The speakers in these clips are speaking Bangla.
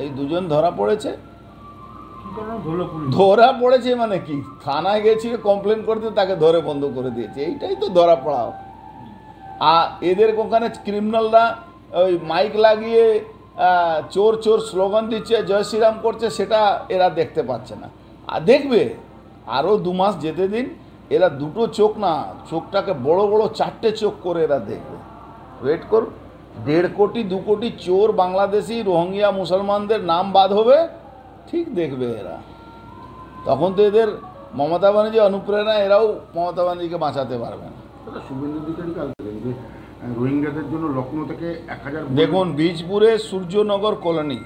এই দুজন ধরা পড়েছে। ধরা পড়েছে মানে কি, থানায় গেছিল কমপ্লেন করতে, তাকে ধরে বন্ধ করে দিয়েছে, এইটাই তো ধরা পড়াও। আর এদের ওখানে ক্রিমিনালরা ওই মাইক লাগিয়ে চোর চোর স্লোগান দিচ্ছে, জয় শ্রীরাম করছে, সেটা এরা দেখতে পাচ্ছে না। আর দেখবে আরও 2 মাস যেতে দিন, এরা দুটো চোখ না, চোখটাকে বড় বড় 4টে চোখ করে এরা দেখবে। ওয়েট কর, 1.5 কোটি 2 কোটি চোর বাংলাদেশি রোহিঙ্গা মুসলমানদের নাম বাদ হবে, ঠিক দেখবে এরা। তখন তো এদের মমতা ব্যানার্জি অনুপ্রেরণা, এরাও মমতা ব্যানার্জিকে বাঁচাতে পারবে না। শুভেন্দু অধিকারী কাল থেকে রোহিঙ্গাদের জন্য লখনৌ থেকে 1000। দেখুন, বীজপুরে সূর্যনগর কলোনি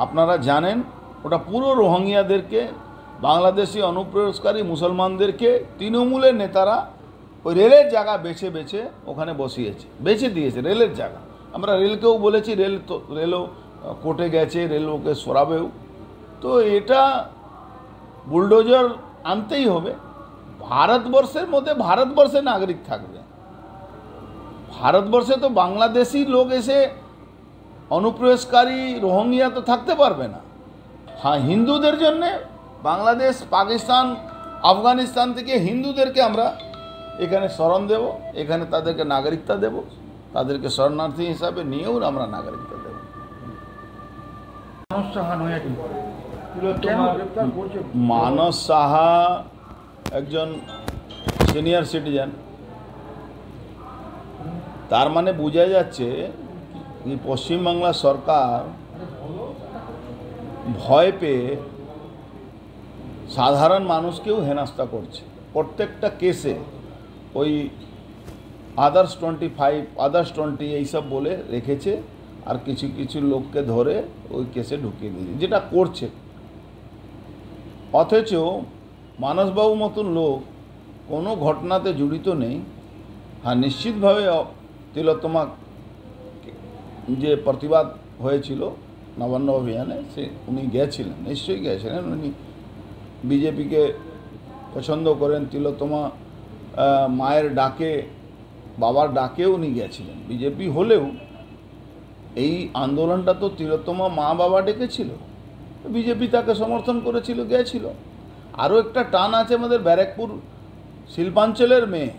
আপনারা জানেন, ওটা পুরো রোহিঙ্গাদেরকে, বাংলাদেশি অনুপ্রবেশকারী মুসলমানদেরকে তৃণমূলের নেতারা ওই রেলের জায়গা বেছে বেছে ওখানে বসিয়েছে, বেছে দিয়েছে রেলের জায়গা। আমরা রেলকেও বলেছি, রেলও কোর্টে গেছে, রেল ওকে সরাবেও। তো এটা বুলডোজার আনতেই হবে। ভারতবর্ষের মধ্যে ভারতবর্ষের নাগরিক থাকবে, ভারতবর্ষে তো বাংলাদেশি লোক এসে অনুপ্রবেশকারী রোহিঙ্গা তো থাকতে পারবে না। হ্যাঁ, হিন্দুদের জন্যে বাংলাদেশ, পাকিস্তান, আফগানিস্তান থেকে হিন্দুদেরকে আমরা এখানে শরণ দেব, এখানে তাদেরকে নাগরিকতা দেব, তাদেরকে শরণার্থী হিসাবে নিয়েও আমরা নাগরিকতা দেব। মানস সাহা একজন সিনিয়র সিটিজেন, তার মানে বোঝা যাচ্ছে কি পশ্চিমবাংলা সরকার ভয় পেয়ে সাধারণ মানুষকেও হেনস্থা করছে। প্রত্যেকটা কেসে ওই আদার্স 25, আদার্স 20 এইসব বলে রেখেছে, আর কিছু কিছু লোককে ধরে ওই কেসে ঢুকিয়ে দিয়েছে, যেটা করছে। অথচ মানসবাবু মতন লোক কোনো ঘটনাতে জড়িত নেই। হ্যাঁ, নিশ্চিতভাবে তিলোত্তমা যে প্রতিবাদ হয়েছিল নবান্ন অভিযানে, সে উনি গেছিলেন, নিশ্চয়ই গেছিলেন। উনি বিজেপিকে পছন্দ করেন, তিলোত্তমা মায়ের ডাকে, বাবার ডাকে উনি গেছিলেন। বিজেপি হলেও এই আন্দোলনটা তো তিলোত্তমা মা বাবা ডেকেছিল, বিজেপি তাকে সমর্থন করেছিল, গেছিল। আরও একটা টান আছে আমাদের ব্যারাকপুর শিল্পাঞ্চলের মেয়ে,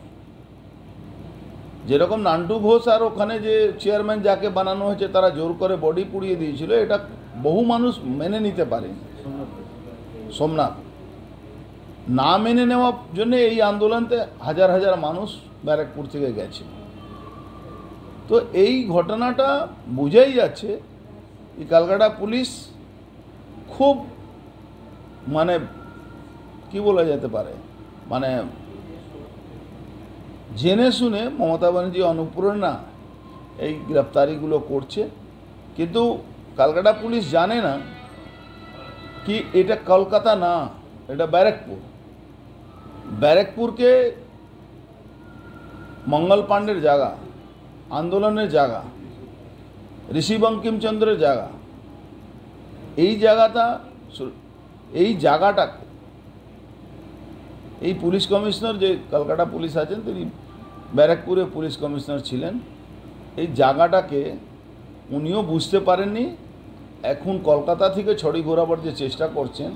যেরকম নান্টু ঘোষ আর ওখানে যে চেয়ারম্যান যাকে বানানো হয়েছে তারা জোর করে বডি পুড়িয়ে দিয়েছিল, এটা বহু মানুষ মেনে নিতে পারেনি। সোমনাথ না মেনে নেওয়ার জন্য এই আন্দোলনতে হাজার হাজার মানুষ ব্যারাকপুর থেকে গেছিল। তো এই ঘটনাটা বোঝাই যাচ্ছে যে ক্যালকাটা পুলিশ খুব মানে কি বলা যেতে পারে, মানে জেনে শুনে মমতা ব্যানার্জি অনুপ্রেরণা এই গ্রেপ্তারিগুলো করছে। কিন্তু ক্যালকাটা পুলিশ জানে না কি এটা কলকাতা না, এটা ব্যারাকপুর। ব্যারাকপুরকে মঙ্গল পাণ্ডের জায়গা, আন্দোলনের জায়গা, ঋষি বঙ্কিমচন্দ্রের জায়গা, এই জায়গাটাকে এই পুলিশ কমিশনার যে কলকাতা পুলিশ আছেন, তিনি ব্যারাকপুরে পুলিশ কমিশনার ছিলেন। এই জায়গাটাকে উনিও বুঝতে পারেননি। এখন কলকাতা থেকে ছড়ি ঘোরাবার যে চেষ্টা করছেন,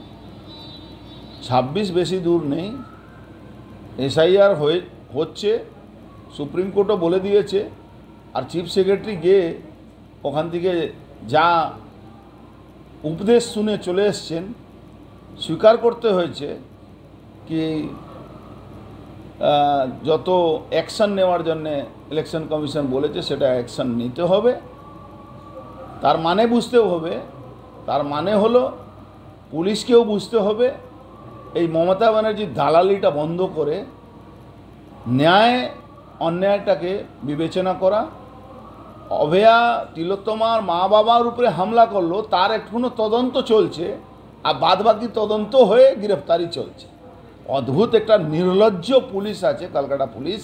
26 বেশি দূর নেই, এসআইআর হচ্ছে, সুপ্রিম কোর্টও বলে দিয়েছে। আর চিফ সেক্রেটারি গিয়ে ওখান থেকে যা উপদেশ শুনে চলে এসছেন, স্বীকার করতে হয়েছে কি যত অ্যাকশন নেওয়ার জন্যে ইলেকশন কমিশন বলেছে সেটা অ্যাকশন নিতে হবে। তার মানে বুঝতেও হবে, তার মানে হলো পুলিশকেও বুঝতে হবে এই মমতা ব্যানার্জির দালালিটা বন্ধ করে ন্যায় অন্যায়টাকে বিবেচনা করা। অভয়া তিলোত্তমার মা বাবার উপরে হামলা করলো, তার এখনও তদন্ত চলছে, আর বাদবাকি তদন্ত হয়ে গ্রেফতারি চলছে। অদ্ভুত একটা নির্লজ্জ পুলিশ আছে কলকাতা পুলিশ,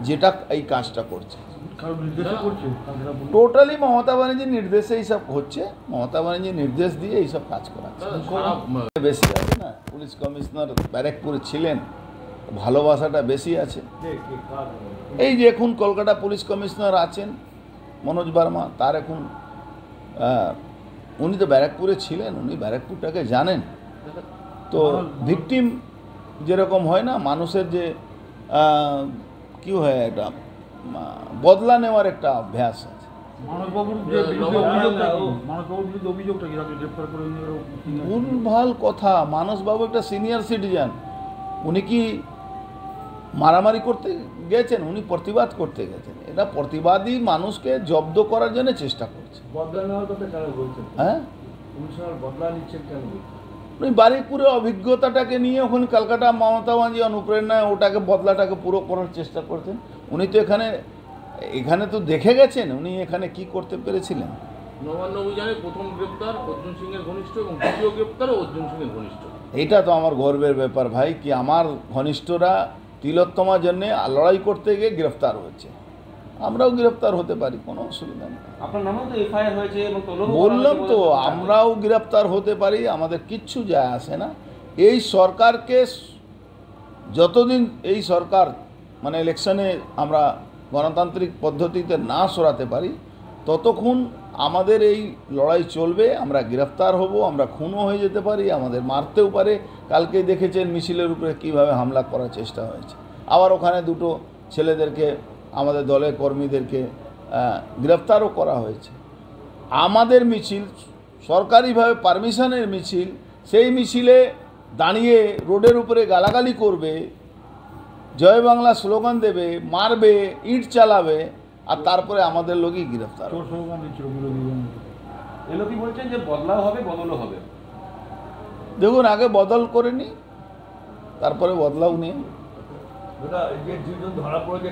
যেটা এই কাজটা করছে। টোটালি মমতা ব্যানার্জির নির্দেশে এইসব হচ্ছে, মমতা ব্যানার্জির নির্দেশ দিয়ে এইসব কাজ করাচ্ছে। বেশি আছে না, পুলিশ কমিশনার ব্যারাকপুরে ছিলেন, ভালোবাসাটা বেশি আছে। এই যে এখন কলকাতা পুলিশ কমিশনার আছেন মনোজ বার্মা, তার এখন উনি তো ব্যারাকপুরে ছিলেন, উনি ব্যারাকপুরটাকে জানেন। তো ভিকটিম যেরকম হয় না, মানুষের যে কি হয়, একটা বদলা নেওয়ার একটা অভ্যাস আছে। ভুলভাল কথা। মানসবাবু একটা সিনিয়র সিটিজেন, উনি কি মারামারি করতে গেছেন? উনি প্রতিবাদ করতে গেছেন। এটা প্রতিবাদী মানুষকে জব্দ করার জন্য চেষ্টা করছে। বদলা নেওয়ার কথা কেন বলছেন? হ্যাঁ, বদলা নিচ্ছেন কেন? উনি বারুইপুরের অভিজ্ঞতাটাকে নিয়ে ওখানে ক্যালকাটা মমতা ব্যানার্জি অনুপ্রেরণায় ওটাকে বদলাটাকে পুরো করার চেষ্টা করছেন। উনি তো এখানে তো দেখে গেছেন উনি এখানে কি করতে পেরেছিলেন। নবান্ন অভিযানে প্রথম গ্রেপ্তার অর্জুন সিংয়ের ঘনিষ্ঠ এবং দ্বিতীয় গ্রেপ্তারও অর্জুন সিংয়ের ঘনিষ্ঠ। এটা তো আমার গর্বের ব্যাপার ভাই, কি আমার ঘনিষ্ঠরা তিলোত্তমার জন্য লড়াই করতে গিয়ে গ্রেফতার হয়েছে, আমরাও গ্রেফতার হতে পারি, কোনো অসুবিধা নেই। আপনার নামেও তো এফআইআর হয়েছে এবং বললাম তো, আমরাও গ্রেফতার হতে পারি, আমাদের কিচ্ছু যায় আসে না। এই সরকারকে যতদিন এই সরকার মানে ইলেকশনে আমরা গণতান্ত্রিক পদ্ধতিতে না সরাতে পারি, ততক্ষণ আমাদের এই লড়াই চলবে। আমরা গ্রেফতার হব, আমরা খুনও হয়ে যেতে পারি, আমাদের মারতেও পারে। কালকে দেখেছেন মিছিলের উপরে কিভাবে হামলা করার চেষ্টা হয়েছে। আবার ওখানে দুটো ছেলেদেরকে, আমাদের দলের কর্মীদেরকে গ্রেফতারও করা হয়েছে। আমাদের মিছিল সরকারিভাবে পারমিশনের মিছিল, সেই মিছিলে দাঁড়িয়ে রোডের উপরে গালাগালি করবে, জয় বাংলা স্লোগান দেবে, মারবে, ইট চালাবে, আর তারপরে আমাদের লোকই গ্রেফতার। এলোকি বলছেন যে বদলাও হবে, বদলও হবে। দেখুন, আগে বদল করে নি, তারপরে বদলাও নিয়ে। যে দুজন ধরা পড়েছে